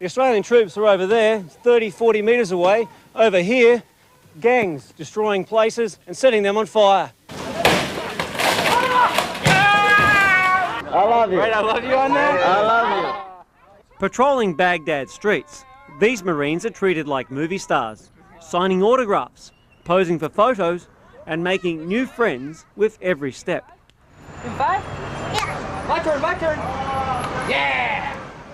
The Australian troops are over there, 30, 40 metres away. Over here, gangs destroying places and setting them on fire. I love you. Great, I love you on there. I love you. Patrolling Baghdad's streets, these Marines are treated like movie stars, signing autographs, posing for photos and making new friends with every step. In five? Yeah. My turn. Yeah!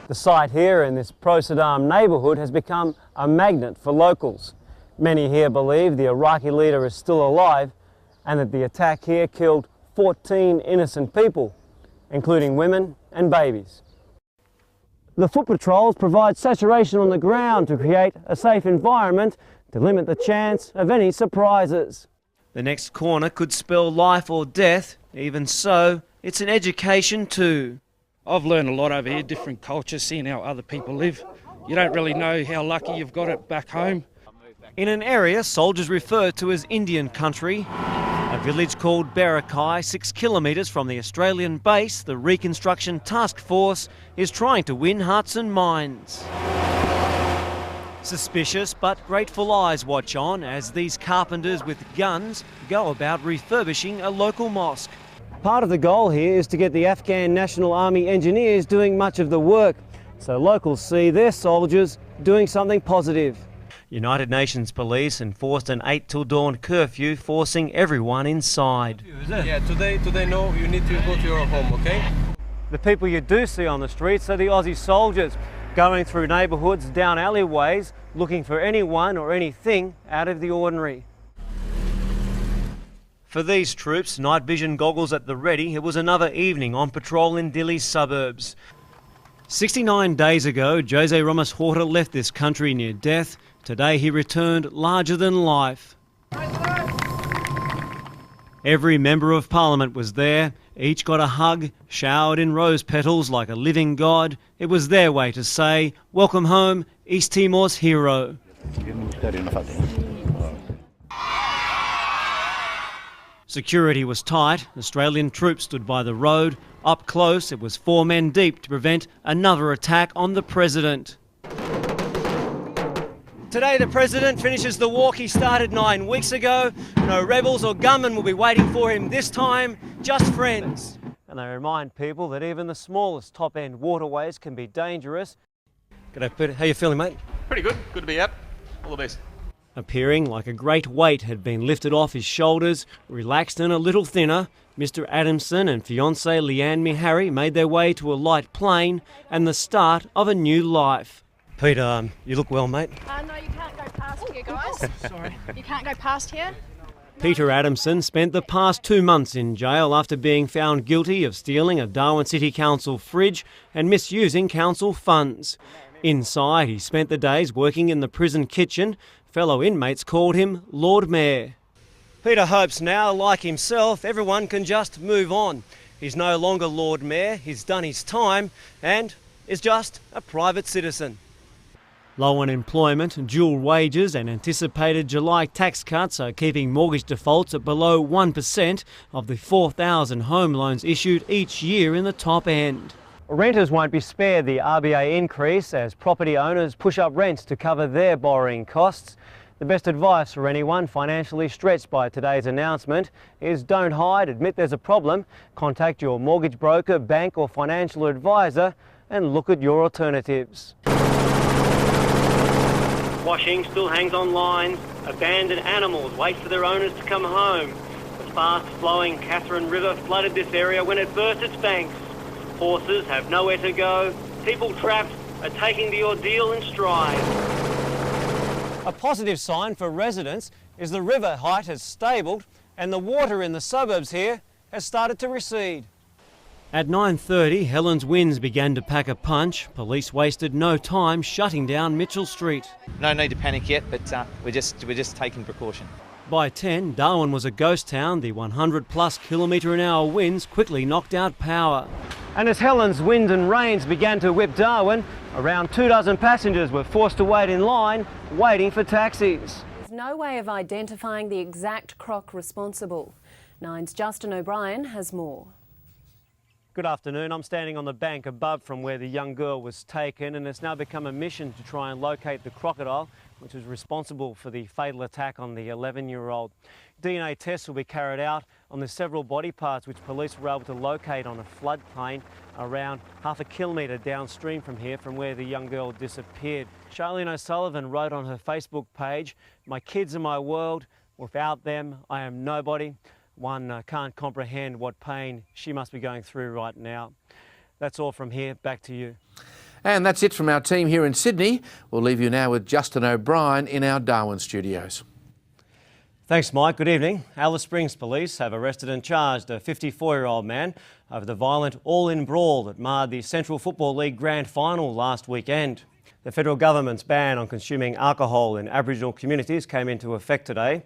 The site here in this pro-Saddam neighbourhood has become a magnet for locals. Many here believe the Iraqi leader is still alive and that the attack here killed 14 innocent people, including women and babies. The foot patrols provide saturation on the ground to create a safe environment to limit the chance of any surprises. The next corner could spell life or death. Even so, it's an education too. I've learned a lot over here, different cultures, seeing how other people live. You don't really know how lucky you've got it back home. In an area soldiers refer to as Indian country, a village called Barakai, 6 kilometres from the Australian base, the Reconstruction Task Force is trying to win hearts and minds. Suspicious but grateful eyes watch on as these carpenters with guns go about refurbishing a local mosque. Part of the goal here is to get the Afghan National Army engineers doing much of the work, so locals see their soldiers doing something positive. United Nations police enforced an 8 till dawn curfew, forcing everyone inside. Yeah, today no, you need to go to your home, okay? The people you do see on the streets are the Aussie soldiers, going through neighbourhoods, down alleyways, looking for anyone or anything out of the ordinary. For these troops, night vision goggles at the ready, it was another evening on patrol in Dili's suburbs. 69 days ago, Jose Ramos Horta left this country near death. Today he returned larger than life. Every member of parliament was there. Each got a hug, showered in rose petals like a living god. It was their way to say, welcome home, East Timor's hero. Security was tight. Australian troops stood by the road. Up close, it was 4 men deep to prevent another attack on the president. Today the president finishes the walk he started 9 weeks ago. No rebels or gunmen will be waiting for him this time, just friends. And they remind people that even the smallest top-end waterways can be dangerous. G'day Peter, how you feeling, mate? Pretty good. Good to be out. All the best. Appearing like a great weight had been lifted off his shoulders, relaxed and a little thinner, Mr Adamson and fiancée Leanne Mihari made their way to a light plane and the start of a new life. Peter, you look well, mate. No, you can't go past here, guys. Sorry. You can't go past here. Peter Adamson spent the past 2 months in jail after being found guilty of stealing a Darwin City Council fridge and misusing council funds. Inside, he spent the days working in the prison kitchen. Fellow inmates called him Lord Mayor. Peter hopes now, like himself, everyone can just move on. He's no longer Lord Mayor, he's done his time and is just a private citizen. Low unemployment, dual wages and anticipated July tax cuts are keeping mortgage defaults at below 1% of the 4,000 home loans issued each year in the top end. Renters won't be spared the RBA increase as property owners push up rents to cover their borrowing costs. The best advice for anyone financially stretched by today's announcement is don't hide, admit there's a problem, contact your mortgage broker, bank or financial advisor and look at your alternatives. Washing still hangs on lines. Abandoned animals wait for their owners to come home. The fast-flowing Catherine River flooded this area when it burst its banks. Horses have nowhere to go. People trapped are taking the ordeal in stride. A positive sign for residents is the river height has stabled and the water in the suburbs here has started to recede. At 9:30, Helen's winds began to pack a punch. Police wasted no time shutting down Mitchell Street. No need to panic yet, but we're just taking precaution. By 10, Darwin was a ghost town. The 100+ km/h winds quickly knocked out power. And as Helen's winds and rains began to whip Darwin, around 24 passengers were forced to wait in line, waiting for taxis. There's no way of identifying the exact croc responsible. Nine's Justin O'Brien has more. Good afternoon. I'm standing on the bank above from where the young girl was taken, and it's now become a mission to try and locate the crocodile which was responsible for the fatal attack on the 11-year-old. DNA tests will be carried out on the several body parts which police were able to locate on a floodplain around half a kilometre downstream from here, from where the young girl disappeared. Charlene O'Sullivan wrote on her Facebook page, "My kids are my world. Without them, I am nobody." One can't comprehend what pain she must be going through right now. That's all from here. Back to you. And that's it from our team here in Sydney. We'll leave you now with Justin O'Brien in our Darwin studios. Thanks, Mike. Good evening. Alice Springs Police have arrested and charged a 54-year-old man over the violent all-in brawl that marred the Central Football League Grand Final last weekend. The federal government's ban on consuming alcohol in Aboriginal communities came into effect today.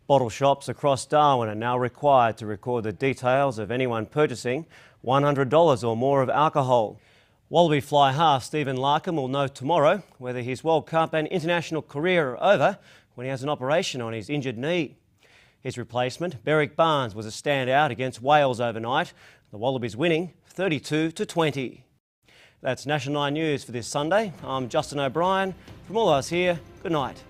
Bottle shops across Darwin are now required to record the details of anyone purchasing $100 or more of alcohol. Wallaby fly half Stephen Larkham will know tomorrow whether his World Cup and international career are over when he has an operation on his injured knee. His replacement, Berwick Barnes, was a standout against Wales overnight, the Wallabies winning 32-20. That's National 9 News for this Sunday. I'm Justin O'Brien. From all of us here, good night.